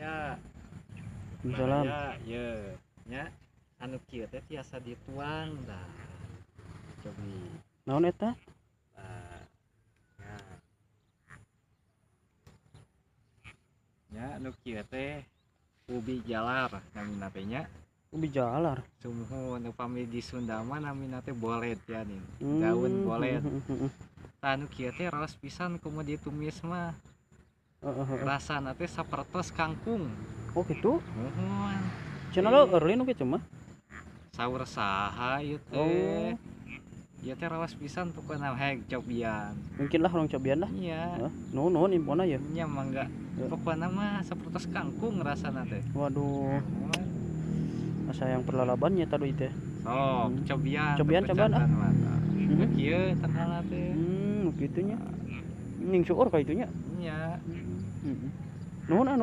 Ya, Salam. ya, ya, nya anu kieu teh tiasa dituang dah. Cobi. Naon eta? Ya. Nya anu kieu teh ubi jalar namina teh nya. Ubi jalar. Sumuhun upami di Sunda mah namina teh bolet ya nih. Daun bolet. Tah anu kieu teh raos pisan kumaha ditumis mah. Rasana teh sapertos kangkung. Oh gitu. Muhun. Cenah lo early nu kitu mah. Saur saha ieu teh. Ieu teh raos pisan pokona heg cobian. Mungkin lah orang cobian dah. Iya. Nuhun impona ya. Nya mangga. Pokona mah sapertos kangkung rasana teh. Waduh. Asa yang perlalabannya tadi teh. Cobian. Cobian cobaan ah. Kieu terkenal teh. Begitunya. Ning syukur ka itunya. Iya. Nuhun anu